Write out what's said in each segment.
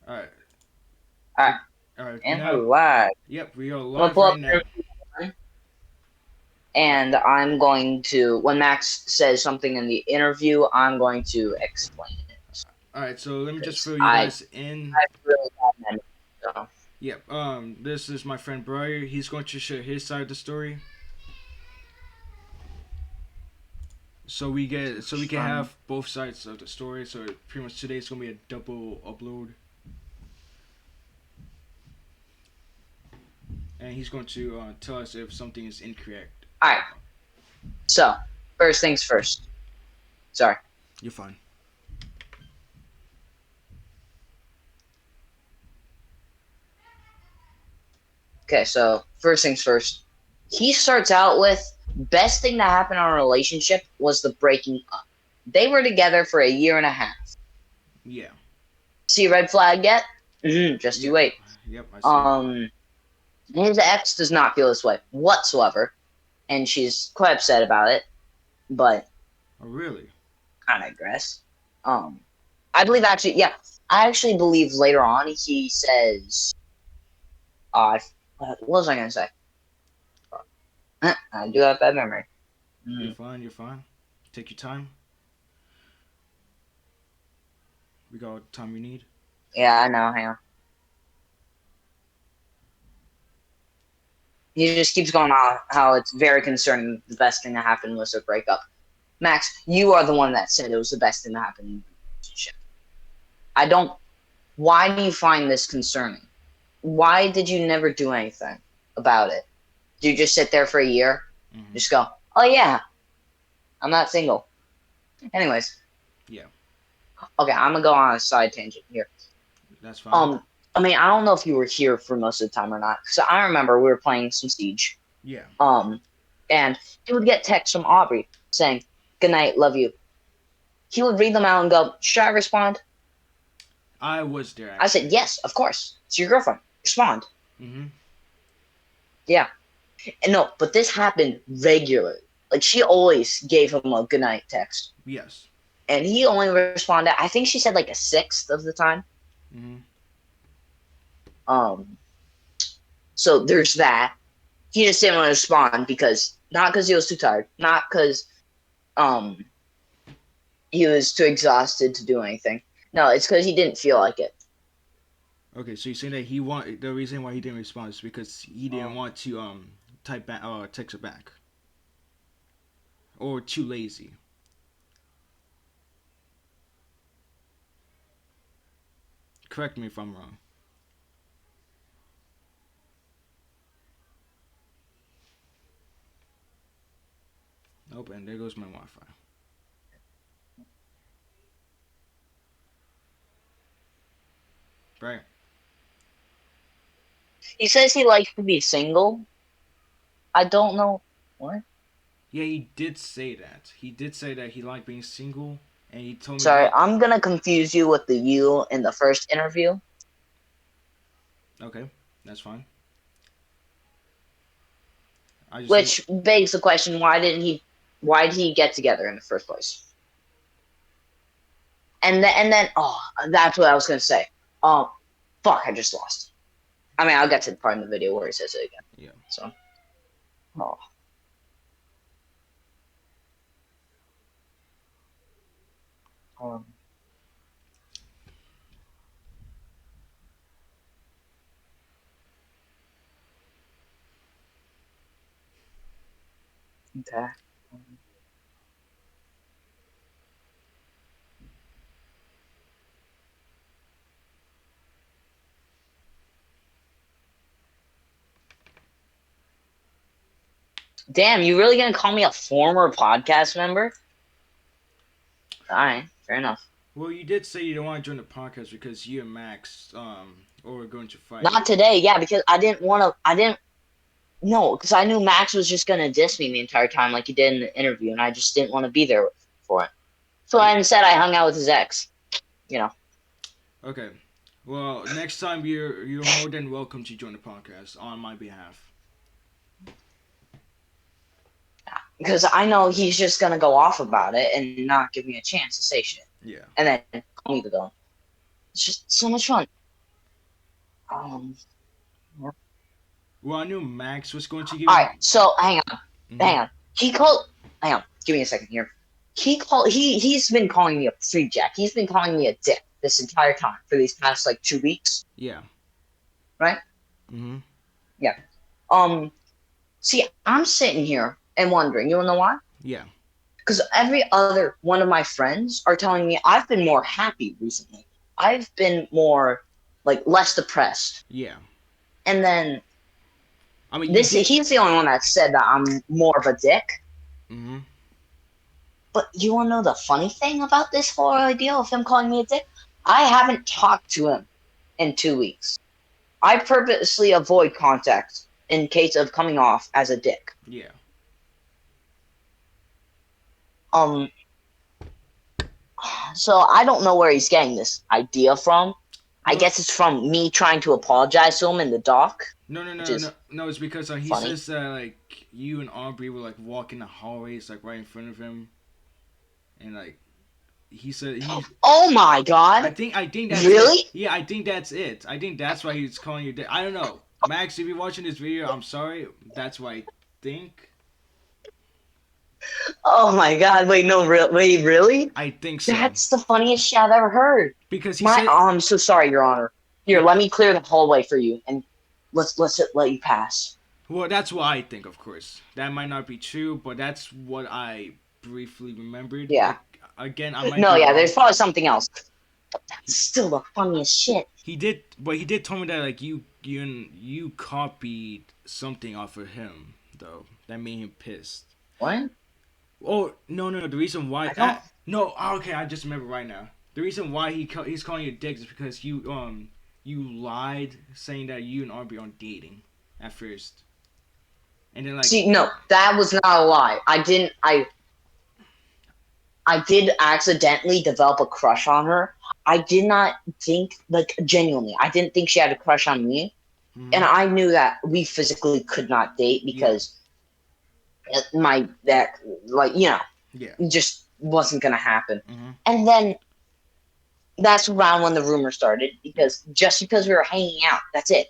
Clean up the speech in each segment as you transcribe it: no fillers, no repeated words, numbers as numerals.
All right. Alright, All right. and we're Now, live. yep, we are I'm gonna live pull right up now. and I'm going to, when Max says something in the interview, I'm going to explain it All right. So let me just because fill you guys in. I really have memory. So, Yep. This is my friend Briar. He's going to share his side of the story. So we can um, have both sides of the story. So pretty much today's gonna be a double upload, and he's going to tell us if something is incorrect. Alright, so first things first. Sorry. You're fine. Okay, so first things first. He starts out with best thing that happened in our relationship was the breaking up. They were together for a year and a half. Yeah. See a red flag yet? Just you Yep. wait. Yep. I see it. Um, his ex does not feel this way whatsoever, and she's quite upset about it, but Oh really? I digress. Um, I believe actually, yeah, I actually believe later on he says, what was I gonna say? I do have bad memory. You're Mm. fine. You're fine. Take your time. We got all the time we need. Yeah, I know. Hang on. He just keeps going on how it's very concerning. The best thing that happened was a breakup. Max, you are the one that said it was the best thing that happened in the relationship. I don't. Why do you find this concerning? Why did you never do anything about it? Do you just sit there for a year? Mm-hmm. Just go, oh yeah, I'm not single. Anyways, Yeah. okay, I'm gonna go on a side tangent here. That's fine. Um, I mean, I don't know if you were here for most of the time or not. So I remember we were playing some Siege. Yeah. Um, and he would get texts from Aubrey saying, "Good night, love you." He would read them out and go, "Should I respond?" I was there I actually. said, "Yes, of course. It's your girlfriend. Respond." Mm-hmm. Yeah. And no, but this happened regularly. Like she always gave him a good night text, Yes. and he only responded. I think she said like a sixth of the time. Mm-hmm. Um, so there's that. He just didn't want to respond because not because he was too tired, not because um he was too exhausted to do anything. No, it's because he didn't feel like it. Okay, so you're saying that the reason why he didn't respond is because he didn't Um, want to type back text her back, or too lazy. Correct me if I'm wrong. Nope, and there goes my Wi-Fi. Right. he says he likes to be single. I don't know what. Yeah, he did say that. He did say that he liked being single, and he told me Sorry, that. I'm gonna confuse you with the you in the first interview. Okay, that's fine. I just Which begs the question: Why did he get together in the first place? And then, oh, that's what I was gonna say. Um, fuck, I just lost. I mean, I'll get to the part in the video where he says it again. yeah. So, oh, um, okay. Damn, you really gonna call me a former podcast member? All right, fair enough. Well, you did say you don't want to join the podcast because you and Max were going to fight. Not today, yeah, because I didn't want to. I didn't. No, because I knew Max was just gonna diss me the entire time, like he did in the interview, and I just didn't want to be there for it. So Yeah. instead, I hung out with his ex. You know, Okay. Well, next time you're more than welcome to join the podcast on my behalf. because I know he's just gonna go off about it and not give me a chance to say shit, Yeah. and then call me the villain. It's just so much fun. Um. All Well, I knew Max was going to give right. you. So hang on. Hmm. Hang on. He called. Hang on. Give me a second here. He called. He's been calling me a free jack. He's been calling me a dick this entire time for these past like 2 weeks. Yeah. Right? Hmm. Yeah. Um. See, I'm sitting here and wondering. You wanna know why? Yeah. Because every other one of my friends are telling me I've been more happy recently. I've been more like less depressed. Yeah. And then I mean, you this did. he's the only one that said that I'm more of a dick. Hmm. But you wanna know the funny thing about this whole idea of him calling me a dick? I haven't talked to him in 2 weeks. I purposely avoid contact in case of coming off as a dick. Yeah. Um so I don't know where he's getting this idea from. I Well, guess it's from me trying to apologize to him in the dock, no, no, which no, no, is no. It's because he funny. says that like you and Aubrey were like walking the hallways like right in front of him, and like he said he's. Oh my I god! think I think that's it. Really? Yeah, I think that's it. I think that's why he's calling you. I don't know, Max. If you're watching this video, I'm sorry. That's what I think. Oh my god! Wait, no, wait, really? I think so That's the funniest shit I've ever heard. because he said. I'm so sorry, Your Honor. Here, let me clear the hallway for you, and let's let you pass. Well, that's what I think, of course. That might not be true, but that's what I briefly remembered. Yeah. Like again, I might No, be yeah. wrong. There's probably something else. But that's He, still the funniest shit. he did, but he did tell me that like you copied something off of him though that made him pissed. What? Oh no no no! The reason why I don't. no okay I just remember right now. The reason why he's calling you a dick is because you lied saying that you and Aubrey aren't dating at first, and then like See, no, that was not a lie. I didn't. I did accidentally develop a crush on her. I did not think, like, genuinely, I didn't think she had a crush on me. And mhm, I knew that we physically could not date yeah because that, like, yeah it just wasn't going to happen. mhm. And then that's around when the rumor started because just because we were hanging out, that's it.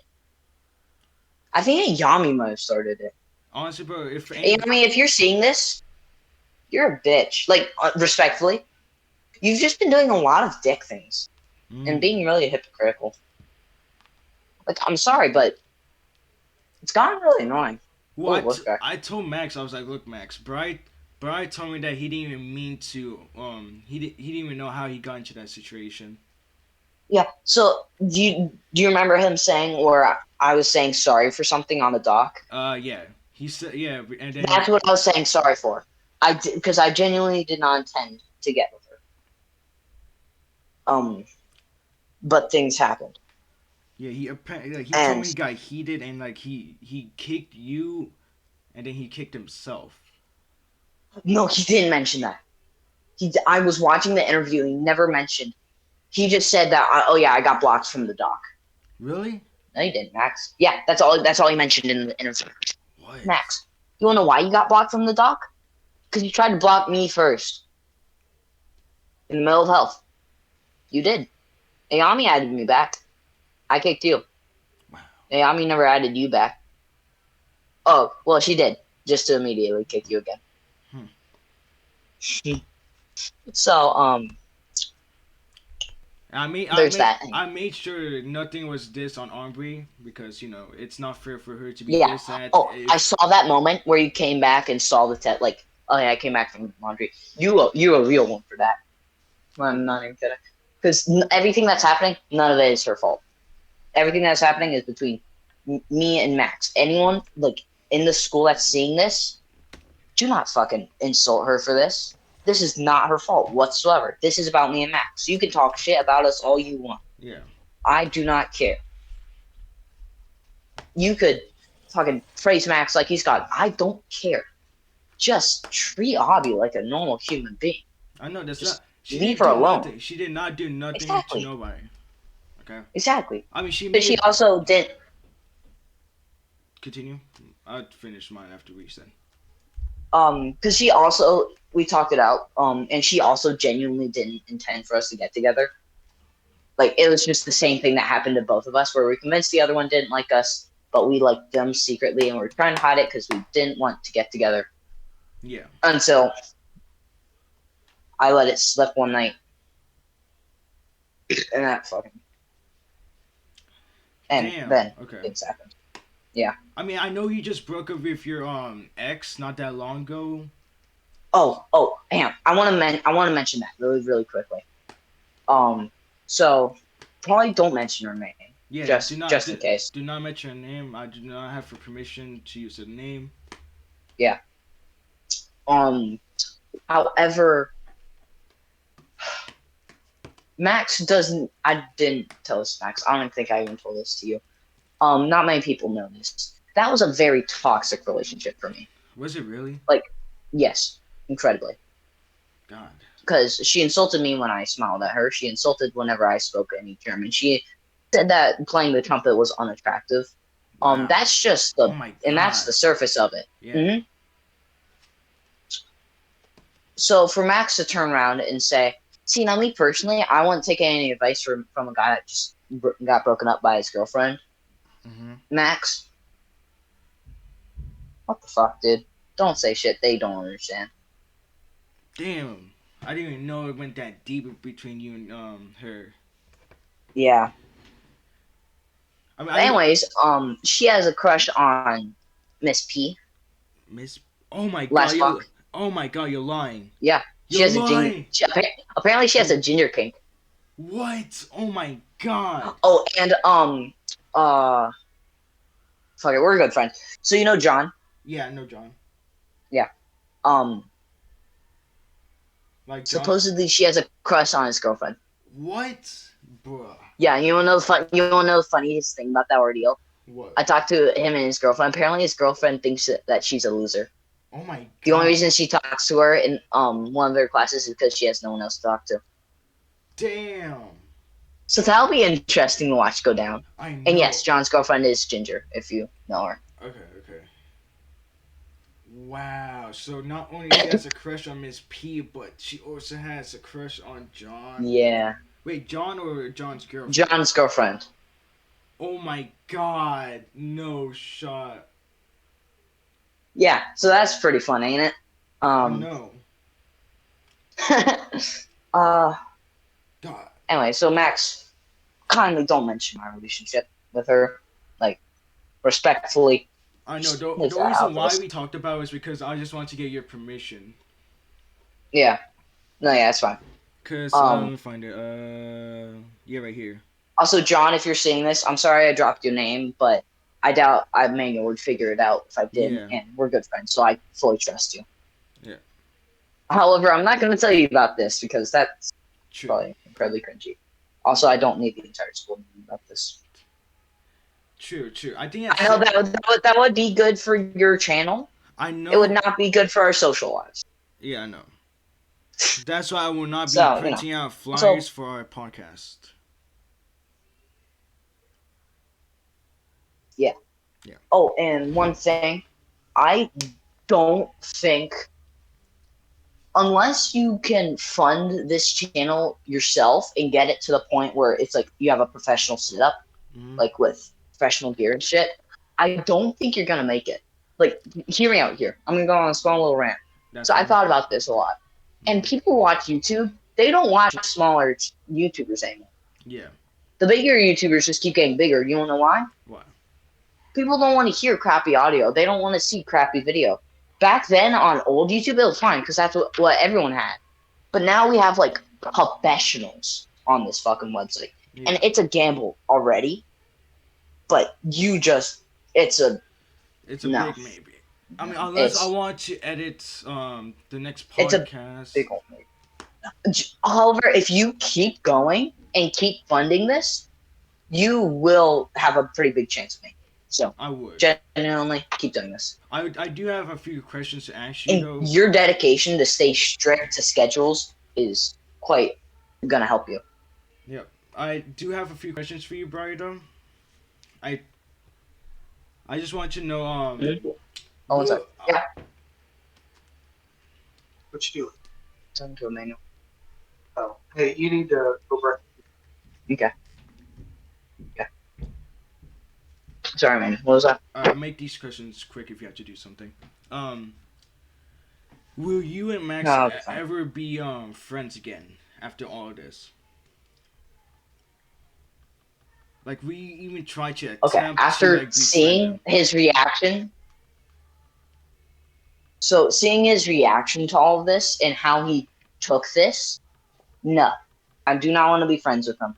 I think Yami might have started it. Honestly, bro, if any, Yami, if you're seeing this, you're a bitch. Like, respectfully, you've just been doing a lot of dick things and mm, being really hypocritical. Like, I'm sorry, but it's gotten really annoying. well, Oh, look back. I told Max, I was like, look, Max, Bright told me that he didn't even mean to, he didn't even know how he got into that situation. Yeah. So, do you remember him saying where I was saying sorry for something on the dock? Yeah, he said, yeah, and then, That's what I was saying sorry for. I did because I genuinely did not intend to get with her. But things happened, yeah, he apparently, like, he told me and he got heated and, like, he kicked you, and then he kicked himself. no, he didn't mention that. I was watching the interview. He never mentioned. He just said that. Oh yeah, I got blocked from the dock. Really? No, he didn't, Max. Yeah, that's all. That's all he mentioned in the interview. What? Max, you wanna know why you got blocked from the dock? Because you tried to block me first in the middle of health. You did. Ayami added me back. I kicked you. Wow. Ayami never added you back. Oh, well, she did, just to immediately kick you again. Hmm. So, there's that thing. I made sure nothing was this on Aubrey because it's not fair for her to be Yeah. this at Oh, I if saw that moment where you came back and saw the like. Oh yeah, I came back from laundry. You a real one for that. I'm not even kidding. Because everything that's happening, none of it is her fault. Everything that's happening is between me and Max. Anyone like in the school that's seeing this, do not fucking insult her for this. This is not her fault whatsoever. This is about me and Max. You can talk shit about us all you want. yeah. I do not care. You could fucking praise Max like he's God. I don't care. Just treat Abby like a normal human being. I know that's Just not. She leave didn't her do alone. nothing. She did not do nothing to Exactly. nobody. Okay. Exactly. I mean, she But made she it. also didn't. Continue. I'll finish mine after we said. Because she also we talked it out. And she also genuinely didn't intend for us to get together. Like it was just the same thing that happened to both of us, where we convinced the other one didn't like us, but we liked them secretly, and we were trying to hide it because we didn't want to get together. Yeah. Until I let it slip one night, and that fucking, and Damn. then Okay. things happened. Yeah. I mean, I know you just broke up with your ex not that long ago. Oh, damn! I want to mention that really, really quickly. So probably don't mention her name, Yeah. just in case. Do not mention her name. I do not have her permission to use her name. Yeah. However, Max doesn't. I didn't tell this, Max. I don't even think I even told this to you. Not many people know this. That was a very toxic relationship for me. Was it really? Like, yes, incredibly. God. Because she insulted me when I smiled at her. She insulted whenever I spoke any German. She said that playing the trumpet was unattractive. Wow. That's just Oh my God. and that's the surface of it. Yeah. Mm-hmm. So for Max to turn around and say, "See, now me personally, I wouldn't take any advice from a guy that just got broken up by his girlfriend." Mm-hmm. Max, what the fuck, dude? Don't say shit they don't understand. Damn. I didn't even know it went that deep between you and her. Yeah. I mean, But anyways, she has a crush on Miss P. Miss. Oh my God, Last you. fuck. Oh my God, you're lying. Yeah, she You're has a ginger. lying. Apparently, she has a ginger kink. What? Oh my God. Oh, and fuck it, we're good friends. So you know John? Yeah, no, John. Yeah. Um, Like John. supposedly she has a crush on his girlfriend. What, bruh? Yeah, you wanna know the funniest thing about that ordeal? What? I talked to him and his girlfriend. Apparently, his girlfriend thinks that she's a loser. Oh my God. The only reason she talks to her in one of their classes is because she has no one else to talk to. Damn. So that'll be interesting to watch go down. I know. And yes, John's girlfriend is Ginger, if you know her. Okay. Wow. So not only she has a crush on Miss P, but she also has a crush on John. Yeah. Wait, John or John's girlfriend? John's girlfriend. Oh my God. No shot. Yeah, so that's pretty fun, ain't it? No. God. Anyway, so Max, kindly don't mention my relationship with her. Like, respectfully. I know. The reason why we talked about it is because I just want to get your permission. Yeah. No, yeah, that's fine. Cause let me find it. Yeah, right here. Also, John, if you're seeing this, I'm sorry I dropped your name, but I doubt Manuel would figure it out if I did, Yeah. and we're good friends, so I fully trust you. Yeah. However, I'm not going to tell you about this because that's True. probably incredibly cringy. Also, I don't need the entire school to know about this. True. I think I know that would be good for your channel. I know. It would not be good for our social lives. Yeah, I know. That's why I will not be So, printing out flyers for our podcast. Yeah. Yeah. Oh, and one thing, I don't think, unless you can fund this channel yourself and get it to the point where it's like you have a professional setup, like with professional gear and shit, I don't think you're gonna make it. Like, hear me out here. I'm gonna go on a small little rant. I thought about this a lot. And people who watch YouTube, they don't watch smaller YouTubers anymore. Yeah. The bigger YouTubers just keep getting bigger. You wanna know why? Why? People don't want to hear crappy audio. They don't want to see crappy video. Back then on old YouTube, it was fine because that's what everyone had. But now we have like professionals on this fucking website. Yeah. And it's a gamble already. But it's a big maybe. I mean, unless I want to edit the next podcast. It's a big old maybe. However, if you keep going and keep funding this, you will have a pretty big chance of making it. So I would genuinely keep doing this. I do have a few questions to ask you, though. Your dedication to stay strict to schedules is quite gonna help you. Yeah, I do have a few questions for you, Brian. I just want you to know. One second. Yeah. What you doing? Talking to Emmanuel. Oh, hey, you need to go breakfast. Okay. Okay. Sorry, man. What was that? I'll make these questions quick if you have to do something. Um, will you and No, Max I'll be fine. ever be friends again after all of this? Like we even try to Okay. attempt to After like befriend seeing him. his reaction, so seeing his reaction to all of this and how he took this, no, I do not want to be friends with him,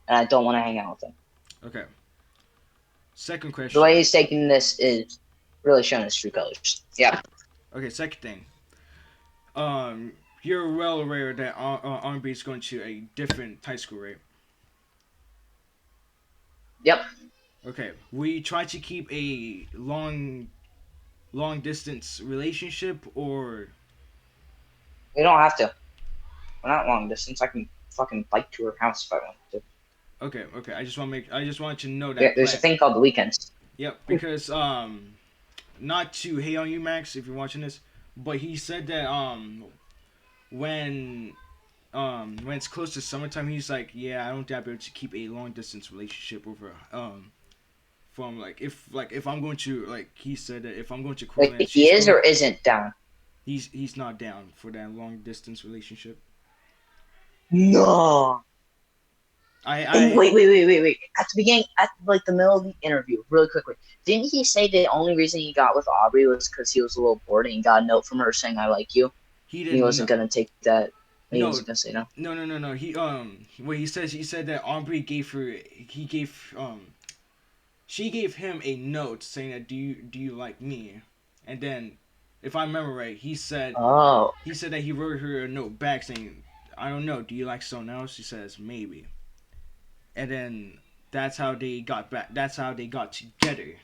and I don't want to hang out with him. Okay. Second The way question. he's taking this is really showing his true colors. Yeah. Okay, second thing. Um, you're well aware that R&B is going to a different high school, right? Yep. Okay. We try to keep a long distance relationship or We don't have to. We're not long distance. I can fucking bike to her house if I want to. okay. I just want to know Yeah, that there's a plan. thing called the weekends. Yep, because not to hate on you, Max, if you're watching this, but he said that when when it's close to summertime, he's like, yeah, I don't think I'll be able to keep a long distance relationship with her. From like if I'm going to like he said that if I'm going to Wait, Cortland, he she's is going. or isn't down? He's not down for that long distance relationship. No. And I wait. At the beginning, at like the middle of the interview, really quickly, didn't he say the only reason he got with Aubrey was because he was a little bored and he got a note from her saying "I like you"? he And he didn't wasn't know. gonna take that. He No, wasn't gonna say no. no. What he said that Aubrey gave her. He gave she gave him a note saying that do you like me, and then if I remember right, Oh, he said that he wrote her a note back saying I don't know, do you like someone else? She says maybe, and then that's how they got back. That's how they got together.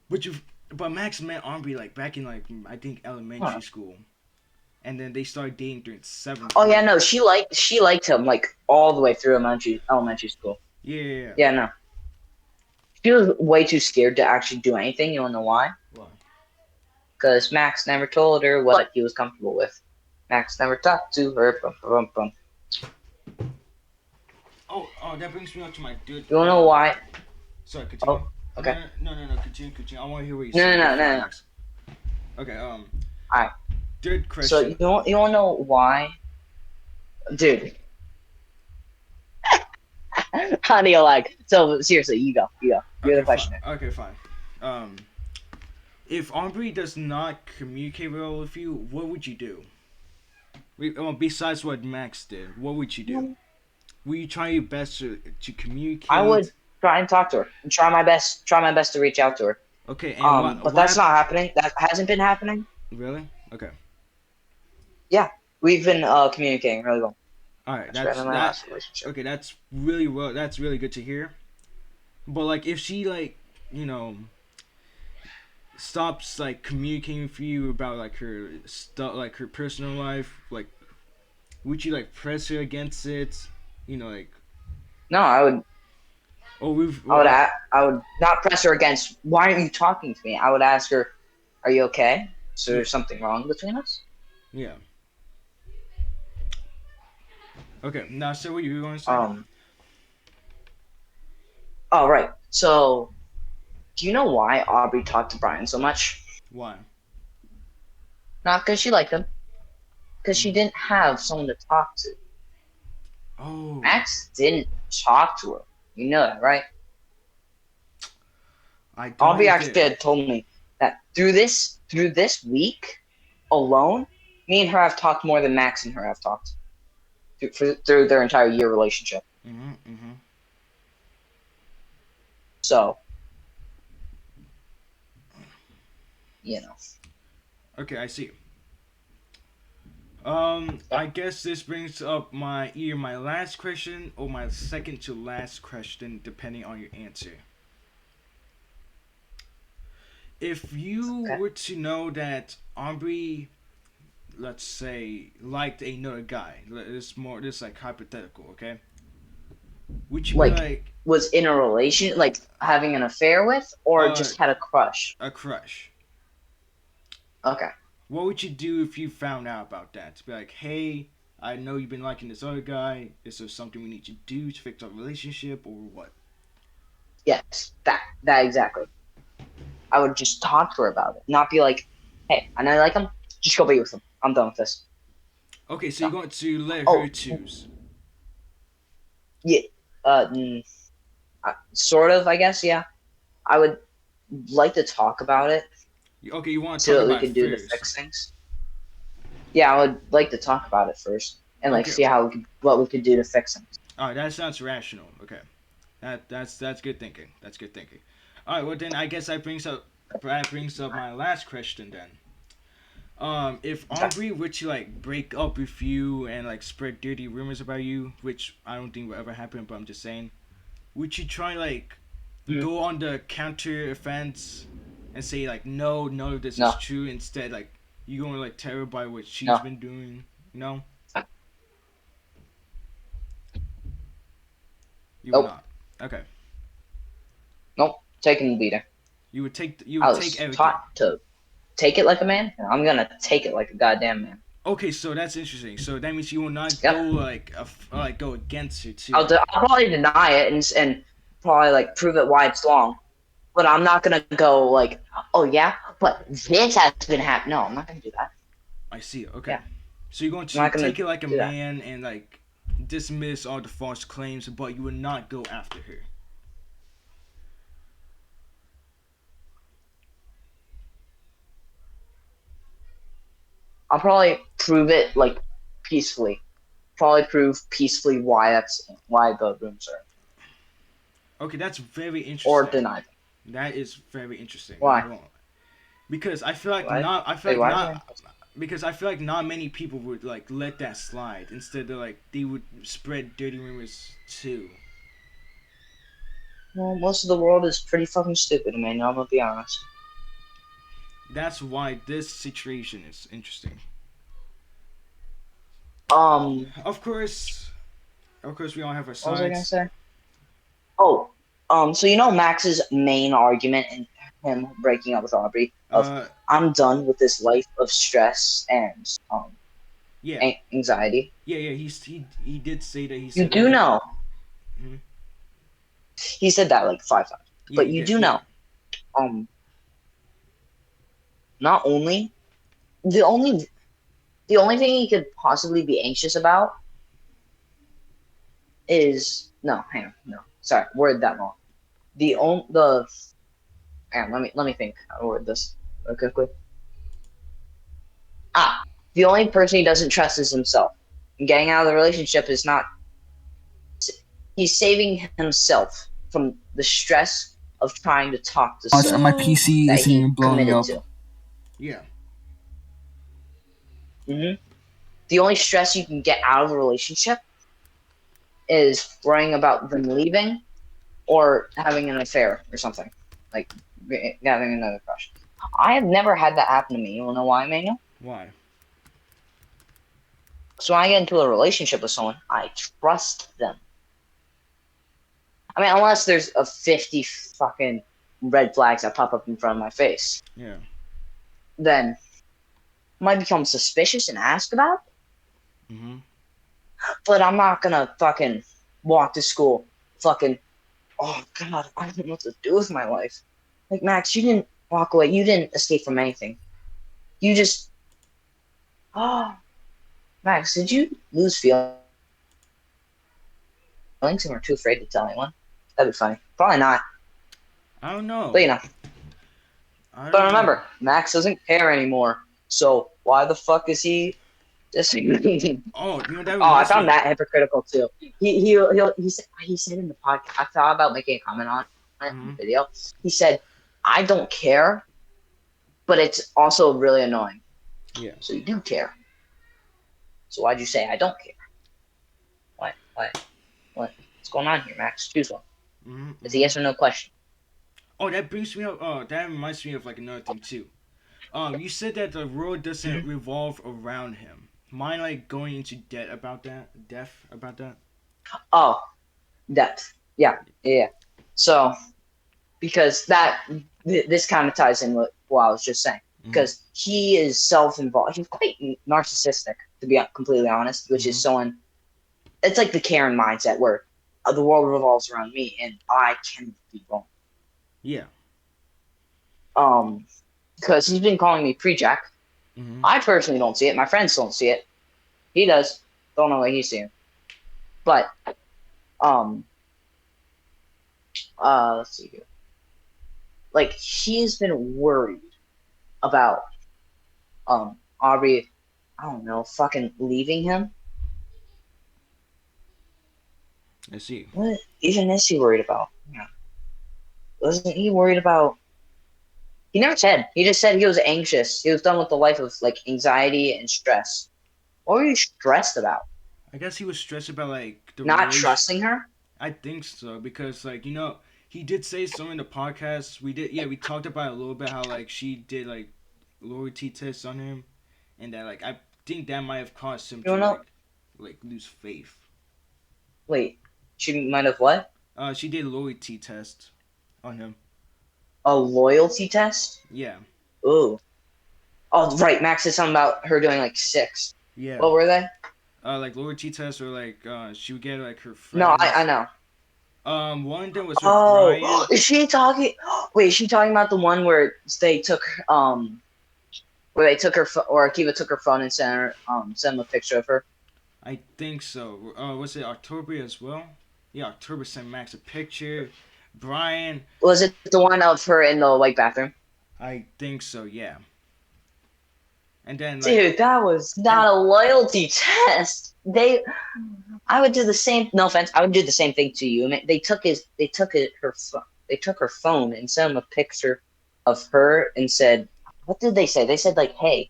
But you, but Max met Aubrey like back in like I think huh. elementary school, and then they started dating during seventh Oh yeah, grade. no, she liked him like all the way through elementary school. Yeah. Yeah, no, she was way too scared to actually do anything. You wanna know why? Well, Because Max never told her what he was comfortable with. Max never talked to her. Bum, bum, bum. oh, that brings me up to my dude. You wanna know why? Sorry, Oh, continue. okay. No. Continue. I want to hear what you No, say no, no, before no, I no. ask. Okay. All right. Third So question. you want to know why, dude? How do you like? So seriously, you go. You're the questioner. Okay, fine. Um, if Aubrey does not communicate well with you, what would you do? Besides what Max did, what would you do? Will you try your best to I would communicate? try and talk to her and try my best. Try my best to reach out to her. Okay, and what But what that's hap- not happening. That hasn't been happening. really? Okay. Yeah, we've been communicating really well. All right. Much better than my That. last relationship. Okay, that's really well. That's really good to hear. But like, if she like, you know, stops like communicating with you about like her stuff, like her personal life, like, would you like press her against it? You know, like, No, I would. oh, we've, I would. like, I would not press her against. Why aren't you talking to me? I would ask her, "Are you okay? Is there yeah, something wrong between us?" yeah. Okay, now say what you were going to say. Um. Oh right. So, do you know why Aubrey talked to Brian so much? Why? Not because she liked him, because she Mm. didn't have someone to talk to. Oh, Max didn't talk to her. You know that, right? I thought Aubrey he actually did. had told me that through this week alone, me and her have talked more than Max and her have talked through their entire year relationship. Mm-hmm. So, you know. Okay, I see. I Yep. guess this brings up my either my last question or my second to last question, depending on your answer. If you Okay. were to know that Aubrey, let's say, liked another guy, this like hypothetical, okay? Would you be Like, like was in a relation, like having an affair with, or uh just had a crush? a crush? Okay. What would you do if you found out about that? To be like, hey, I know you've been liking this other guy. Is there something we need to do to fix our relationship, or what? Yes, that exactly. I would just talk to her about it, not be like, "Hey, I know you like him. Just go be with him. I'm done with this." Okay, so you're No. going to let her Oh, choose. yeah. Uh, mm, sort of, I guess. Yeah, I would like to talk about it, Okay, you want to see talk what we about it could do to first. fix things. Yeah, I would like to talk about it first and like Okay, see what we could do to fix things. all right, that sounds rational. Okay, that's good thinking. That's good thinking. All right, well then I guess that brings up my last question then. If Okay. Aubrey were to like break up with you and like spread dirty rumors about you, which I don't think will ever happen, but I'm just saying, would you try like Mhm. go on the counter offense and say like no, none of this is No, true? Instead, like you gonna like tell her by what she's no, been doing? No, you would nope, not. Okay, nope. Taking the beater. you I would take was taught everything. to take it like a man, and I'm gonna take it like a goddamn man. Okay, so that's interesting. So that means you will not go Yep. like go against her I'll too. I'll probably deny it and probably like prove it why it's wrong, but I'm not gonna go like, oh yeah, but this has been happening. No, I'm not gonna do that. I see. Okay, Yeah, so you're going I'm to not gonna take it like a do that. man and like dismiss all the false claims, but you will not go after her. I'll probably prove it like peacefully. Probably prove peacefully why the rooms are Okay, that's very or interesting. deny them. That is very interesting. Why? I won't because I feel like Why? not. I feel Wait, like why is that not impossible? because I feel like not many people would like let that slide. Instead, of like they would spread dirty rumors too. Well, most of the world is pretty fucking stupid, man. I'm gonna be honest. That's why this situation is interesting. Um, Of course, we all have our what was I gonna sides. say? Oh, so you know Max's main argument in him breaking up with Aubrey of Uh, I'm done with this life of stress and yeah, anxiety. yeah. He did say that. He You said do that. know Mhm. he said that like 5 times, Yeah, but he you did. do Yeah. know um not only the only the only thing he could possibly be anxious about is no, hang on, no, sorry, word that wrong. The hang on, let me think how to word this real quickly. The only person he doesn't trust is himself. And getting out of the relationship is not. He's saving himself from the stress of trying to talk to Gosh, and my someone PC that isn't he even blowing committed up. to. Yeah. The only stress you can get out of a relationship is worrying about them leaving or having an affair or something, like having another crush. I have never had that happen to me. You wanna know why, Manuel? Why? So when I get into a relationship with someone, I trust them. I mean, unless there's a 50 fucking red flags that pop up in front of my face, Yeah. then I might become suspicious and ask about it, Mhm. but I'm not gonna fucking walk to school fucking, oh god, I don't know what to do with my life. Like, Max, you didn't walk away. You didn't escape from anything. You just, oh, Max, did you lose feelings and were too afraid to tell anyone? That'd be funny. Probably not, I don't but know. you know. I But don't know. remember, Max doesn't care anymore. So why the fuck is he just? Oh, that Oh, I reminds found me. that hypocritical too. He said in the podcast. I thought about making a comment on it in the Mhm. video. He said, "I don't care, but it's also really annoying." Yeah. So you do care. So why'd you say I don't care? What? What? What's going on here, Max? Choose one. Mhm. It's a Mhm. yes or no question. Oh, that brings me up. Oh, that reminds me of like another thing too. You said that the world doesn't Mm-hmm. revolve around him. Mind like going into debt about that? Deaf about that? Oh, depth. Yeah, yeah. Yeah. So because this kind of ties in with what I was just saying. Mhm. Because he is self-involved. He's quite narcissistic, to be completely honest, which is Mm-hmm. someone. It's like the Karen mindset where the world revolves around me and I can be wrong. Yeah. Um, because he's been calling me pre-Jack. Mm-hmm. I personally don't see it. My friends don't see it. He does. Don't know what he's seeing. But um, let's see here. Like he's been worried about Aubrey. I don't know, fucking leaving him. I see. What even is he worried about? Yeah. Wasn't he worried about? He never said. He just said he was anxious. He was done with the life of like anxiety and stress. What were you stressed about? I guess he was stressed about like the Not relation. trusting her? I think so because like he did say so in the podcast. We talked about it a little bit how like she did like loyalty tests on him, and that like I think that might have caused him You to don't know? like lose faith. Wait, she might have what? She did loyalty test on him. A loyalty test? Yeah, Ooh. Oh, right. Max said something about her doing like six. yeah. What were they? Like loyalty tests or like she would get like her No, I friends. know. One of them was with Oh, Brian. is she talking? Wait, is she talking about the one where they took where they took her or Akiva took her phone and sent him a picture of her? I think so. Was it October as well? Yeah, October sent Max a picture. Brian, Was it the one of her in the white bathroom? I think so. Yeah. And then like, Dude, that was and not a loyalty test. I would do the same. No offense, I would do the same thing to you. I mean, they took her phone and sent him a picture of her and said, what did they say? They said like, "Hey,"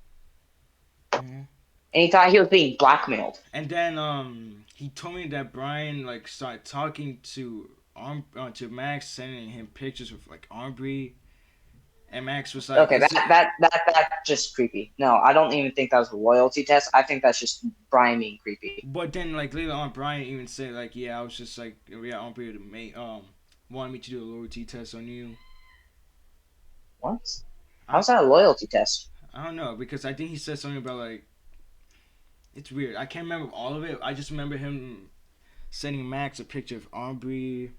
mhm. and he thought he was being blackmailed. And then he told me that Brian like started talking to Max, sending him pictures of like Aubrey, and Max was like, Okay, "Is it?" that's just creepy. No, I don't even think that was a loyalty test. I think that's just Brian being creepy. But then like later on, Brian even said like, "Yeah, I was just like, yeah, Aubrey to make wanted me to do a loyalty test on you." What? I How's that a loyalty test? I don't know because I think he said something about like it's weird. I can't remember all of it. I just remember him sending Max a picture of Aubrey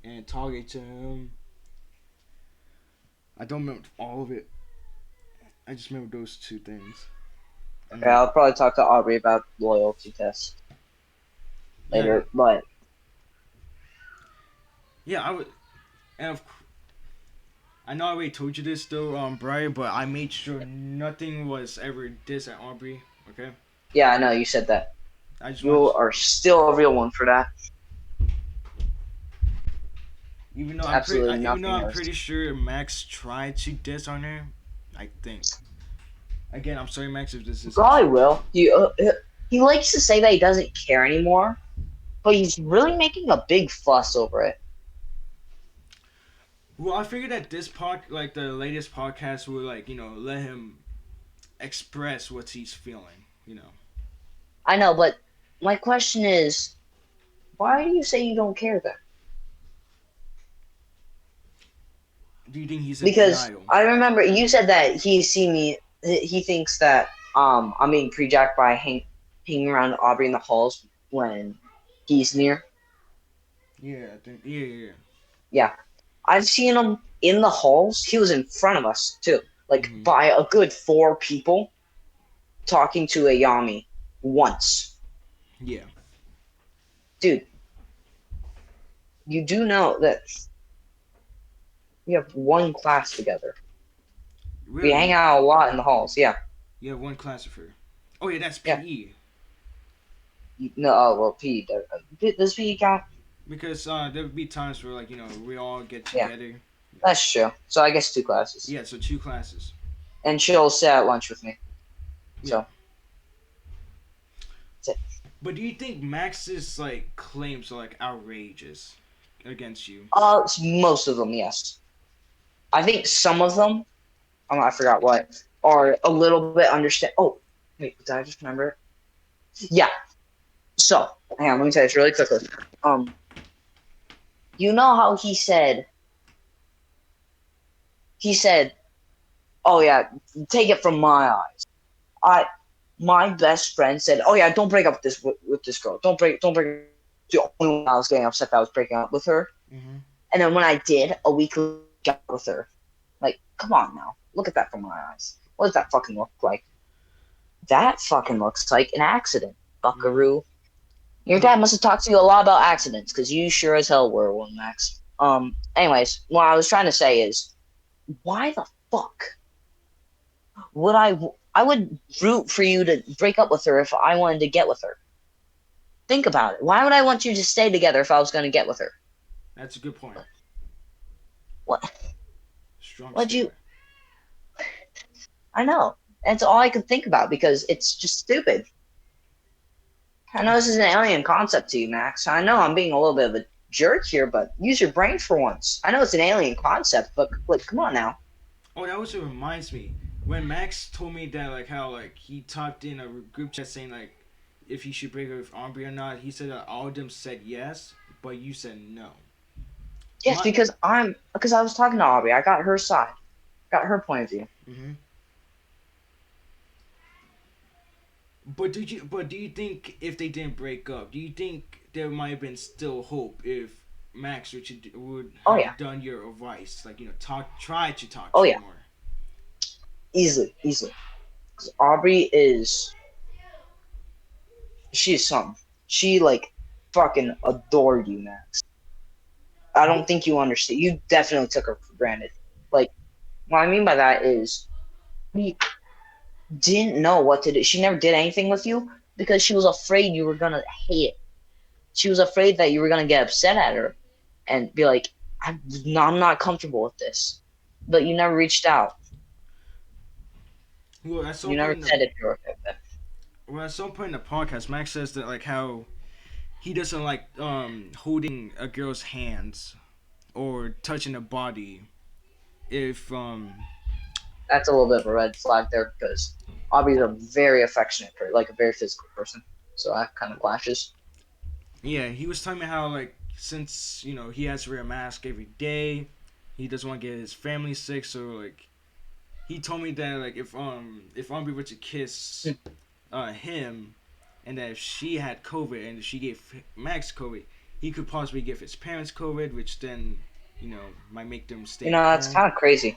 and talking to him. I don't remember all of it. I just remember those two things. Okay, And I'll probably talk to Aubrey about loyalty tests yeah, later, but yeah, I would. And I know I already told you this though, Brian, but I made sure nothing was ever diss at Aubrey. Okay, yeah, I know you said that. I just You want, are still a real one for that. It's absolutely even though nothing I'm else. pretty sure Max tried to diss on her. I think. Again, I'm sorry, Max, if this isn't Probably true. will. He likes to say that he doesn't care anymore, but he's really making a big fuss over it. Well, I figured that like the latest podcast, will like let him express what he's feeling. I know, but my question is, why do you say you don't care then? Do you think he's in Because denial? I remember you said that he's seen me. He thinks that I'm being pre-jacked by hanging around Aubrey in the halls when he's near. Yeah, I think. Yeah, yeah, yeah. Yeah, I've seen him in the halls. He was in front of us too, like Mm-hmm. by a good four people talking to a Yami once. Yeah. Dude, you do know that we have one class together. We hang Really? out a lot in the halls. Yeah, You have one class of her. Oh yeah, that's yeah. PE. No, well, P does P count? Because there would be times where like we all get Yeah, together. that's true. So I guess two classes, Yeah, so two classes. and she'll sit at lunch with me. Yeah. So that's it. But do you think Max's like claims are like outrageous against you? Most of them, yes. I think some of them, I forgot what, are a little bit understand. Oh, wait, did I just remember it? Yeah. So, hang on, let me say this really quickly. Um, you know how he said, "Oh yeah, take it from my eyes. I My best friend said, "Oh yeah, don't break up with this girl. Don't break." The only one I was getting upset that I was breaking up with her. Mm-hmm. And then when I did, a week later, I got with her. Like, come on now, look at that from my eyes. What does that fucking look like? That fucking looks like an accident, Mm-hmm. Buckaroo. Your dad must have talked to you a lot about accidents, because you sure as hell were one, Max. Anyways, what I was trying to say is, why the fuck would I would root for you to break up with her if I wanted to get with her. Think about it. Why would I want you to stay together if I was going to get with her? That's a good point. What? Strong What'd you? statement. I know. That's all I could think about because it's just stupid. I know this is an alien concept to you, Max. I know I'm being a little bit of a jerk here, but use your brain for once. I know it's an alien concept, but like, come on now. Oh, that also reminds me when Max told me that like how like he typed in a group chat saying like if he should break up with Aubrey or not. He said that all of them said yes, but you said no. Yes, My. because I was talking to Aubrey. I got her side, got her point of view. Mm-hmm. But do you think if they didn't break up, do you think there might have been still hope if Max would Oh yeah, have done your advice, like try to talk oh to you yeah, more? easily, easily. Because Aubrey is she's something. She like fucking adored you, Max. I don't But think you understand. You definitely took her for granted. Like what I mean by that is we didn't know what to do. She never did anything with you because she was afraid you were gonna hate it. She was afraid that you were gonna get upset at her and be like, I'm not comfortable with this." But you never reached out. well, at You some never point in the said if you were okay with it. well, at some point in the podcast, Max says that like how he doesn't like holding a girl's hands or touching a body if That's a little bit of a red flag there because Aubrey's a very affectionate person, like a very physical person. So that kind of clashes. yeah, he was telling me how like since he has to wear a mask every day, he doesn't want to get his family sick, so like he told me that like if Aubrey were to kiss him, and that if she had COVID and if she gave Max COVID, he could possibly give his parents COVID, which then might make them stay You at know, that's home. kind of crazy.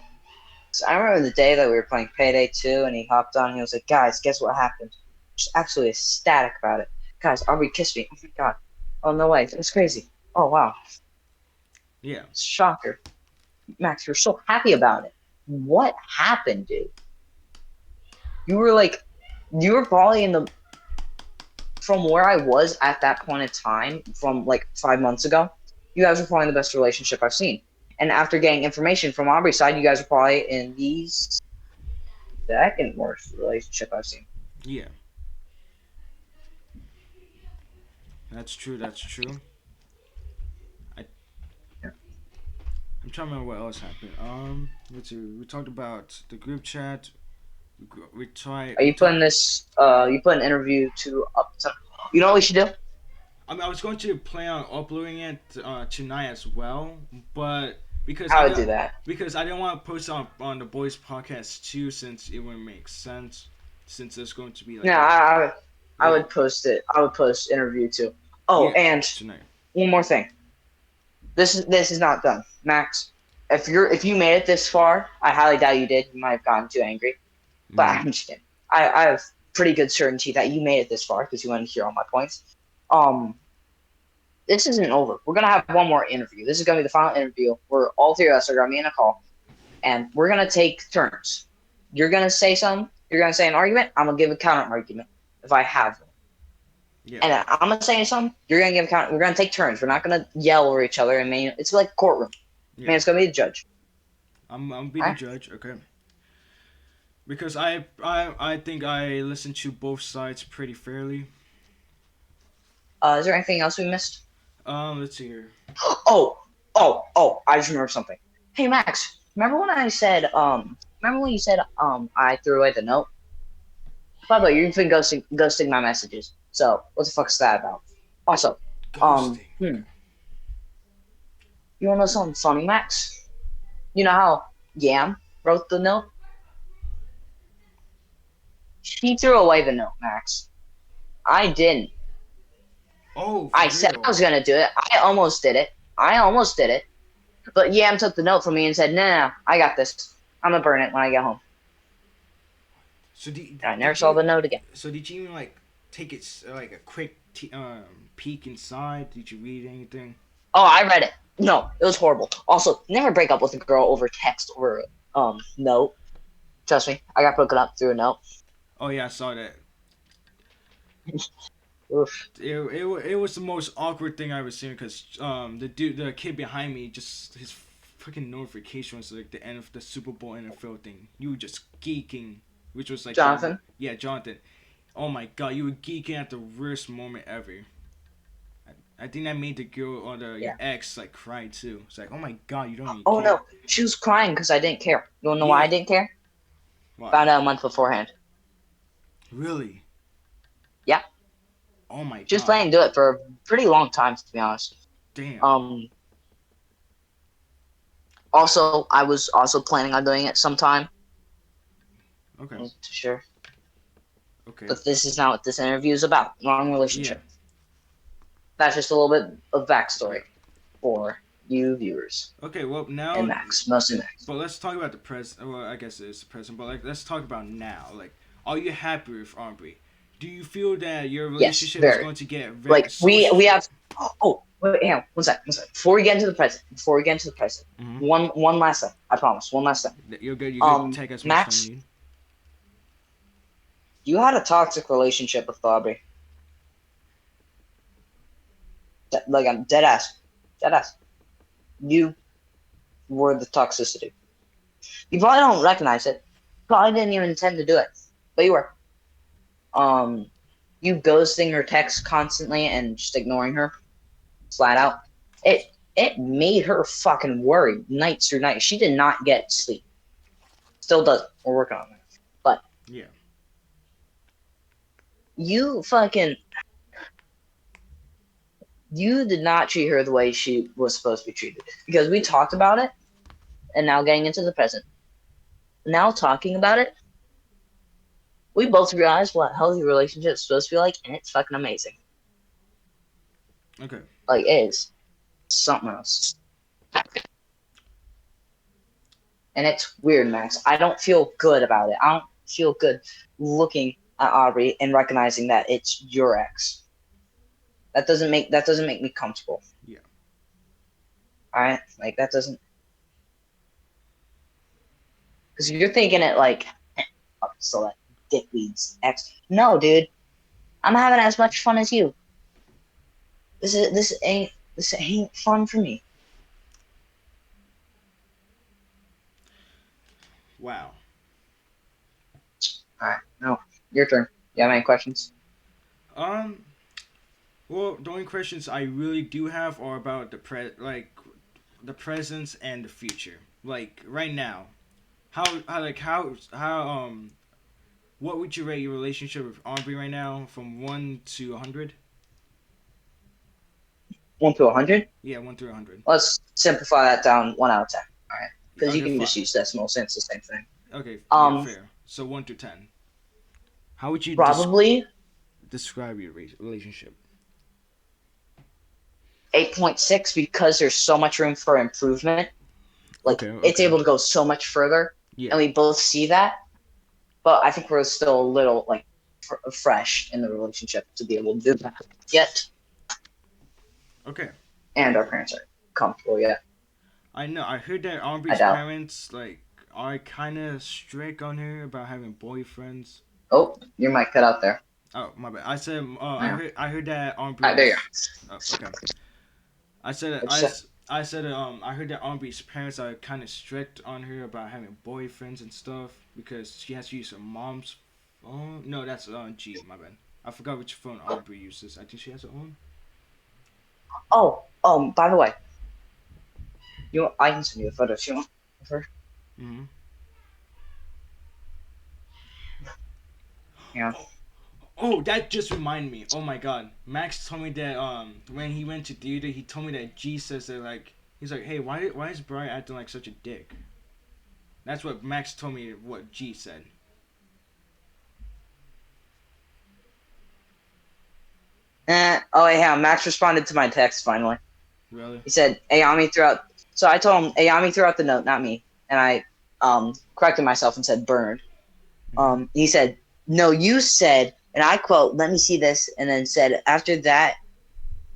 So I remember the day that we were playing Payday 2 and he hopped on and he was like, "Guys, guess what happened?" Just absolutely ecstatic about it. "Guys, Aubrey kissed me. Oh my god. Oh no way. It's crazy. Oh wow. Yeah. Shocker." Max, you're so happy about it. What happened, dude? You were like, you were probably in the, from where I was at that point in time, from like 5 months ago, you guys were probably in the best relationship I've seen. And after getting information from Aubrey's side, you guys are probably in the second worst relationship I've seen. Yeah. That's true. That's true. I I'm trying to remember what else happened. Let's see. We talked about the group chat. We try. Are We you talk. putting this? You put an interview to up? You know what we should do? I mean, I was going to plan on uploading it tonight as well, but because I I would do don't that. because I didn't want to post on the boys podcast too, since it wouldn't make sense, since there's going to be No, like a I well, would post it. I would post interview too. Oh, yeah, and tonight. one more thing. This is not done, Max. If you made it this far, I highly doubt you did. You might have gotten too angry, but Mm-hmm. I'm just kidding. I have pretty good certainty that you made it this far because you want to hear all my points. Um, this isn't over. We're gonna have one more interview. This is gonna be the final interview where all three of us are gonna be in a call, and we're gonna take turns. You're gonna say something. You're gonna say an argument. I'm gonna give a counter argument if I have one. Yeah, And I'm gonna say something. You're gonna give a counter. We're gonna take turns. We're not gonna yell over each other. It's like a courtroom. yeah. It's gonna be a judge. I'm be All the right. judge, okay? Because I think I listened to both sides pretty fairly. Is there anything else we missed? Let's see here. Oh, oh! I just remembered something. Hey Max, remember when I said Remember when you said I threw away the note? By the way, you've been ghosting my messages. So what the fuck's that about? Also, Ghosting. Okay. you wanna know something funny, Max? You know how Yam wrote the note? She threw away the note, Max. I didn't. Oh, for I said I real? was gonna do it. I almost did it. I almost did it. But Yam took the note from me and said, "No, I got this. I'm gonna burn it when I get home." So And I never did saw you the note again. so did you even like take it like a quick peek inside? Did you read anything? Oh, I read it. No, it was horrible. Also, never break up with a girl over text or note. Trust me, I got broken up through a note. Oh yeah, I saw that. Oof. It was the most awkward thing I ever seen because the kid behind me just his fucking notification was like the end of the Super Bowl NFL thing. You were just geeking, which was like Jonathan. yeah, Jonathan. Oh my god, you were geeking at the worst moment ever. I think that made the girl or your Yeah. ex like cry too. It's like, oh my god, you don't even Oh care. no, she was crying because I didn't care. You wanna know why I Yeah. didn't care? Why? Found out a month beforehand. Really? Yeah, Oh my she was god. planning to do it for a pretty long time, to be honest. Damn. Um. Also, I was also planning on doing it sometime. Okay. I'm not too sure. Okay. But this is not what this interview is about. Wrong Yeah. relationship. That's just a little bit of Yeah. backstory for you viewers Okay. Well, now and Max, mostly Max. but let's talk about the present. Well, I guess it's the present, but like, let's talk about now. Like, are you happy with Aubrey? Do you feel that your Yes, relationship is very. going to get Like so? we have. Oh, wait, hang on, one sec, one sec. Before we get into the present, Mm-hmm. one last thing. I promise, one last thing. You're good. You're good. Take as much time you Max, need. you had a toxic relationship with Aubrey. Like I'm dead ass, dead ass. You were the toxicity. You probably don't recognize it. Probably didn't even intend to do it, but you were. Um, you ghosting her texts constantly and just ignoring her flat out. It it made her fucking worry nights through night. She did not get sleep. Still doesn't. We're working on it. But Yeah. you fucking you did not treat her the way she was supposed to be treated. Because we talked about it, and now getting into the present. Now talking about it, we both realized what a healthy relationship is supposed to be like, and it's fucking amazing. Okay. Like it is something else. And it's weird, Max. I don't feel good about it. I don't feel good looking at Aubrey and recognizing that it's your ex. That doesn't make me comfortable. Yeah. All right, like that doesn't because you're thinking it like so that dickweed's ex. No, dude, I'm having as much fun as you. This ain't fun for me. Wow. All right, no, your turn. You have Okay. any questions? Um. Well, the only questions I really do have are about the presence and the future. Like right now, how what would you rate your relationship with Aubrey right now from 1 to 100? 1 to 100. Yeah, 1 through 100. Let's simplify that down 1 out of 10. All right, because you Okay, can just fine. use decimal since it's the same thing. Okay, yeah, Um, fair. So 1 to 10. How would you Probably describe your relationship? 8.6 because there's so much room for improvement. Like Okay, it's okay. able to go so much further, Yeah. and we both see that. But I think we're still a little like fresh in the relationship to be able to do that yet, Okay. and our parents are comfortable yet. I know. I heard that I Aubrey's doubt. parents like are kind of strict on her about having boyfriends. Oh, your mic cut out there. Oh, my bad. I said Yeah. I heard that There you Aubrey's. go. Oh, okay. I said What'd you say? I said I heard that Aubrey's parents are kind of strict on her about having boyfriends and stuff because she has to use her mom's phone. No, that's G. My bad. I forgot which phone Aubrey uses. I think she has her own. Oh, by the way, I can send you a photo if you want. Of her. Mm-hmm. Yeah. Oh, that just reminded me. Oh my god. Max told me that when he went to theater, he told me that G says that like he's like, hey, why is Brian acting like such a dick? That's what Max told me. What G said. Oh yeah, Max responded to my text finally. Really? He said Ayami threw out. So I told him Ayami threw out the note, not me, and I corrected myself and said Bernard. Mm-hmm. He said no, you said, and I quote, "Let me see this," and then said after that,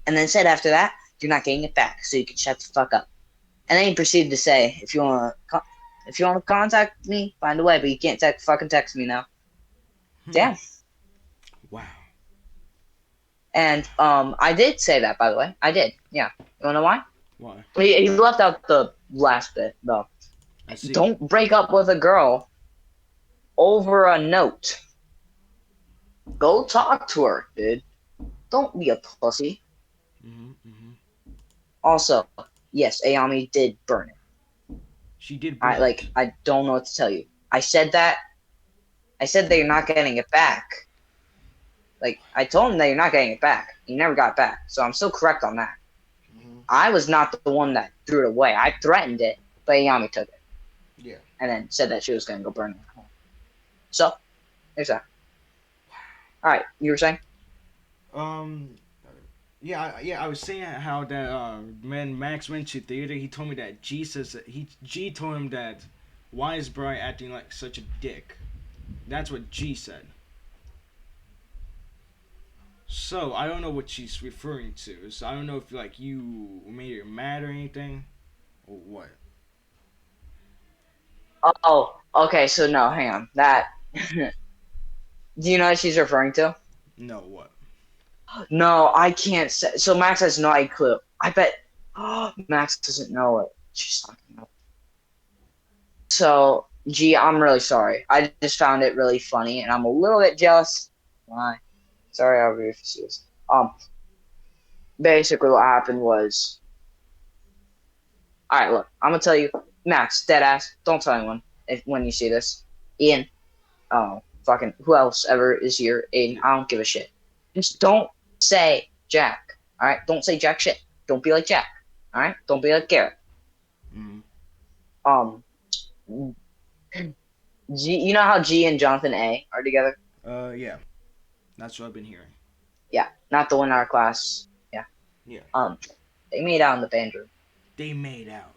you're not getting it back, so you can shut the fuck up. And then he proceeded to say, if you want to contact me, find a way, but you can't fucking text me now. Hmm. Damn. Wow. And I did say that, by the way. I did. Yeah. You wanna know why? Why? He left out the last bit though. I see. Don't break up with a girl over a note. Go talk to her, dude. Don't be a pussy. Mm-hmm. Mm-hmm. Also, yes, Ayami did burn it. She did I burn it. like. I don't know what to tell you. I said that. I said that you're not getting it back. Like I told him that you're not getting it back. You never got it back. So I'm still correct on that. Mm-hmm. I was not the one that threw it away. I threatened it, but Ayami took it Yeah. and then said that she was going to go burn it at home. So there's that. All right, you were saying? Um. Yeah. Yeah. I was saying how that when Max went to theater, he told me that G told him that why is Brian acting like such a dick? That's what G said. So I don't know what she's referring to. So I don't know if like you made her mad or anything or what. Oh, okay. So no, hang on. That do you know what she's referring to? No, what? No, I can't say. So Max has no clue. I bet Max doesn't know what she's talking about. So, gee, I'm really sorry. I just found it really funny, and I'm a little bit jealous. Why? Sorry, I'll be confused. Basically, what happened was, all right, look, I'm gonna tell you, Max, dead ass. Don't tell anyone when you see this. Ian, oh, fucking, who else ever is here? Aiden, Yeah. I don't give a shit. Just don't say Jack. All right, don't say Jack shit. Don't be like Jack. All right, don't be like Garrett. Mm. Um, G, you know how G and Jonathan A are together? Yeah. That's what I've been hearing. Yeah, not the one in our class. Yeah. Yeah. Um, they made out in the band room. They made out.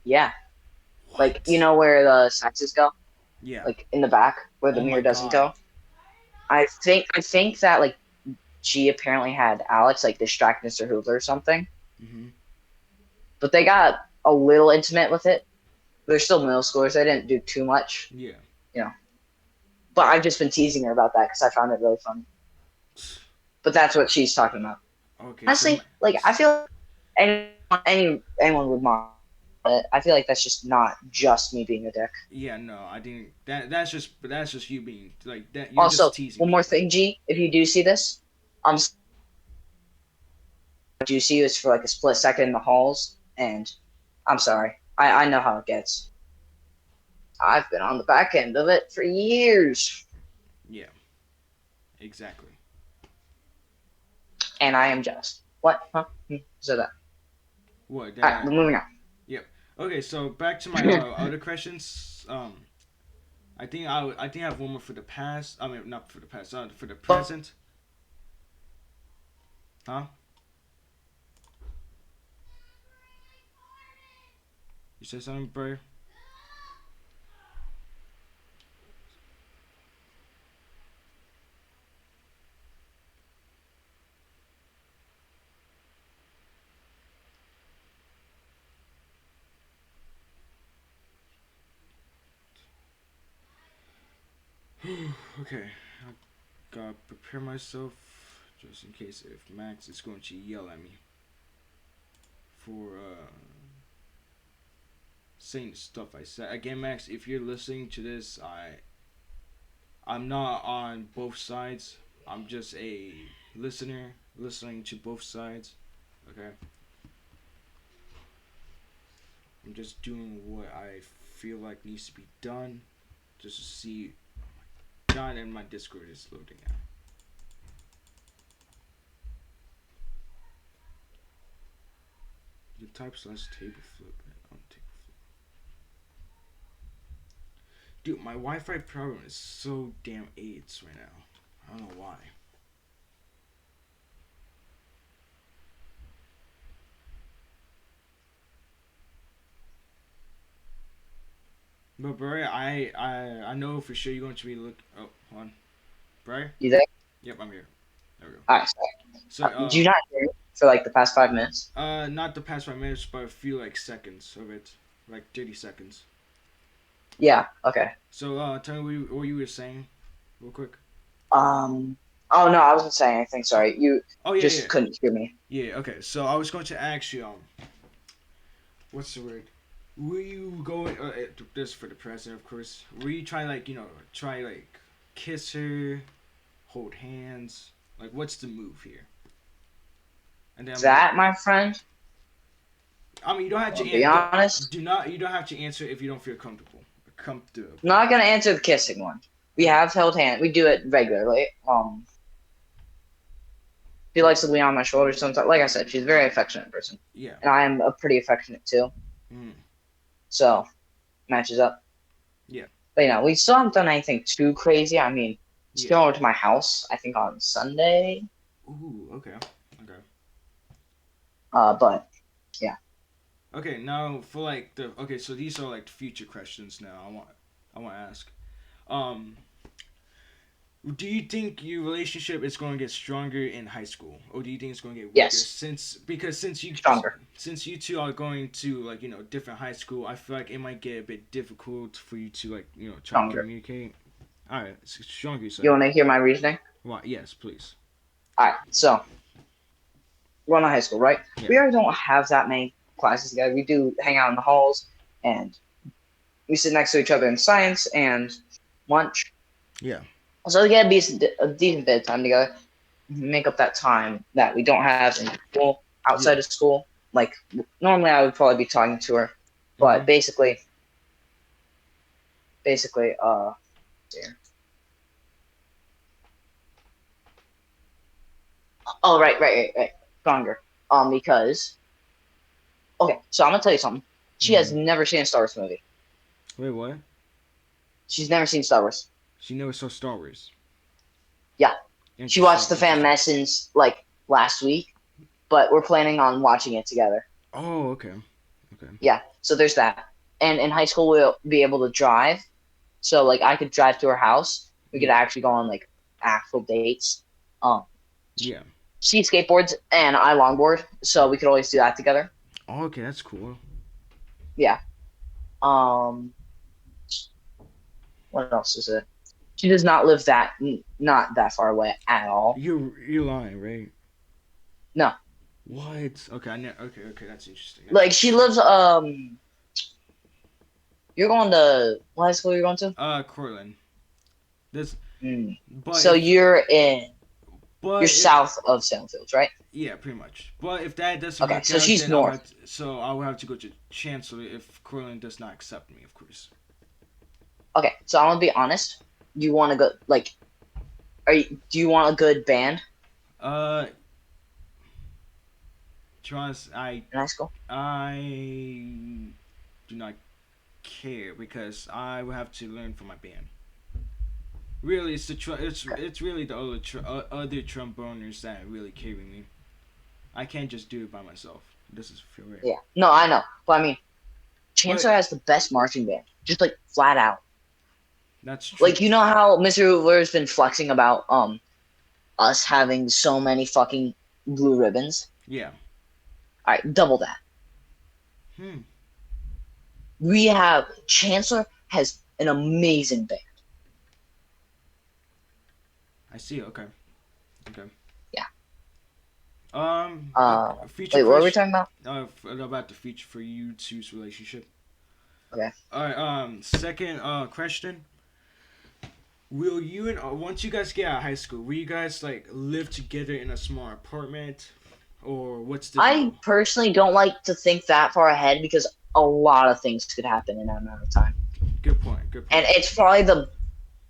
Yeah, like you What? know where the saxes go, Yeah. like in the back where the Oh my mirror doesn't god. go. I think that like G apparently had Alex like distract Mr. Hoover or something, Mm-hmm. but they got a little intimate with it. They're still middle schoolers. They didn't do too much, Yeah. you know. But I've just been teasing her about that because I found it really funny. But that's what she's talking about. Okay, so Honestly, like I feel anyone would mind it. I feel like that's just not just me being a dick. yeah, no, I didn't. That's just you being like that. You're just Also, teasing one more me. thing, G, if you do see this, um, what you see is for like a split second in the halls, and I'm sorry, I know how it gets. I've been on the back end of it for years, Yeah, exactly. and I am just what? Huh? So that. What All right, we're that? moving on. Yep. Okay, so back to my other questions. I think I have one more for the past. I mean, not for the past. For the present. Huh? You said something, bro? Okay, I gotta prepare myself just in case if Max is going to yell at me for saying the stuff I said. Again, Max, if you're listening to this, I'm not on both sides. I'm just a listener listening to both sides. Okay, I'm just doing what I feel like needs to be done, just to see. God, and my Discord is loading now. You type slash table flip on table flip. Dude, my Wi-Fi problem is so damn AIDS right now. I don't know why. But Briar, I know for sure you're going to be look. Oh, hold on, Briar. You there? Yep, I'm here. There we go. All right. So Do you not hear me for like the past 5 minutes? not the past 5 minutes, but a few like seconds of it, like 30 seconds. Yeah. Okay. So tell me what you were saying, real quick. Um. Oh no, I wasn't saying anything. Oh, Sorry. You oh yeah, just yeah, couldn't hear me. yeah. Okay, so I was going to ask you, what's the word? Will you go? This for the president, of course. Will you try like try like kiss her, hold hands? Like, what's the move here? And then That, my friend. I mean, you don't have to I'll be honest. do not you don't have to answer if you don't feel comfortable. Comfortable. I'm not gonna answer the kissing one. We Okay. have held hand. We do it regularly. She likes to lean on my shoulder sometimes. Like I said, she's a very affectionate person, Yeah. and I am a pretty affectionate too. Mm. So matches up. Yeah. But we still haven't done anything too crazy. I mean, she's Yeah. going over to my house. I think on Sunday. Ooh. Okay. Okay. But yeah. Okay. Now for like the okay, so these are like future questions. Now I want to ask. Um, do you think your relationship is going to get stronger in high school, or do you think it's going to get weaker? Yes. Stronger. Since you two are going to like different high school, I feel like it might get a bit difficult for you to like try to Stronger. communicate. All right, stronger, you You say. want to hear my reasoning? Why? Yes, please. All right. So we're in high school, right? Yeah. We already don't have that many classes together. We do hang out in the halls, and we sit next to each other in science and lunch. Yeah. So we get a decent bit of time together. Make up that time that we don't have in school, Yeah. outside of school. Like normally, I would probably be talking to her, but Mhm. basically, here. Oh, right. Stronger. Because okay, so I'm gonna tell you something. She has Mhm. never seen a Star Wars movie. Wait, what? She's never seen Star Wars. She never saw Star Wars. Yeah, she watched Interesting. The Phantom Interesting. Menace like last week, but we're planning on watching it together. Oh, okay. Okay. Yeah, so there's that. And in high school, we'll be able to drive. So like, I could drive to her house. We could Yeah. actually go on like actual dates. Um, Yeah. she skateboards and I longboard, so we could always do that together. Oh, okay, that's cool. Yeah. Um, what else is it? She does not live not that far away at all. You're lying, right? No, What? Okay, okay, okay, that's interesting. That's like she interesting. lives. You're going to what high school you're going to? Cortland. This, Mm. but So if, you're but it, south of Salem Fields, right? yeah, pretty much. But if that doesn't Okay, work so out, she's then I'll north. have to, so I will have to go to Chancellor if Cortland does not accept me, of course. Okay, so I'm gonna be honest. You want to go like, do you want a good band Uh, trust in high school? I do not care because I will have to learn from my band. Really, it's really the other tromboners that really carry me. I can't just do it by myself. This is feel right. Yeah. No, I know, but I mean, But Chancellor has the best marching band, just like flat out. that's true. Like you know how Mr. Hoover's been flexing about us having so many fucking blue ribbons. Yeah. All right, double that. Hmm. We have Chancellor has an amazing band. I see. Okay. Okay. Yeah. Feature Wait, what were we question. talking about? About the feature for you two's relationship. Okay. All right. Second. Question. Will you and once you guys get out of high school, will you guys like live together in a small apartment, or what's the I deal? personally don't like to think that far ahead because a lot of things could happen in that amount of time. Good point. Good And point. it's probably the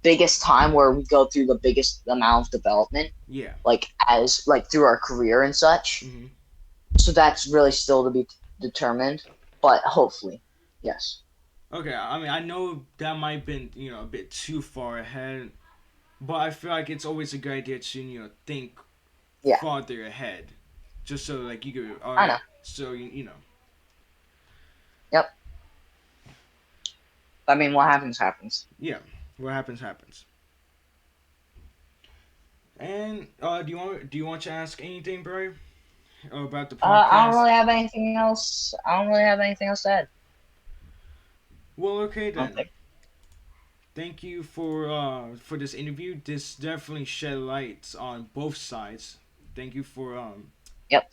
biggest time where we go through the biggest amount of development, Yeah. like as like through our career and such. Mhm. So that's really still to be determined, but hopefully, yes. Okay. I mean, I know that might have been a bit too far ahead, but I feel like it's always a good idea to think Yeah, farther ahead, just so like you could all I know. right. So you know. Yep. I mean, what happens happens. Yeah, what happens happens. And do you want to ask anything, bro, about the I don't podcast? really have anything else. I don't really have anything else to add. Well, okay I don't then. think. Thank you for this interview. This definitely shed light on both sides. Thank you for Yep.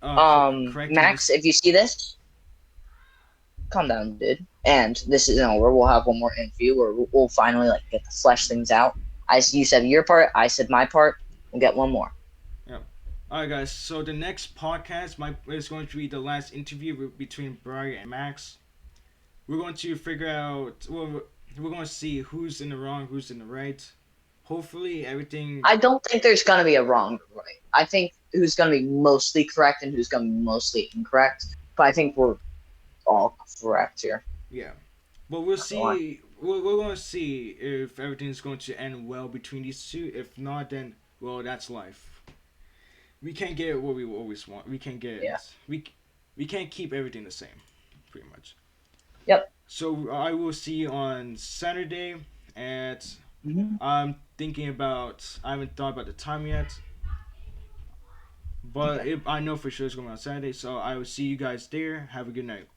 correcting Max, this. if you see this, calm down, dude. And this isn't over. We'll have one more interview where we'll finally like get to flesh things out. You said your part. I said my part. We'll get one more. Yeah. All right, guys. So the next podcast is going to be the last interview between Brian and Max. We're going to figure out. Well, we're going to see who's in the wrong, who's in the right. Hopefully, everything. I don't think there's gonna be a wrong or right. I think who's gonna be mostly correct and who's gonna be mostly incorrect. But I think we're all correct here. Yeah. But we'll Not gonna lie. see. We're going to see if everything's going to end well between these two. If not, then well, that's life. We can't get what we always want. We can't get Yeah. we can't keep everything the same, pretty much. Yep. So I will see you on Saturday at. Mm-hmm. I'm thinking about. I haven't thought about the time yet, but Okay. I know for sure it's going to be on Saturday. So I will see you guys there. Have a good night.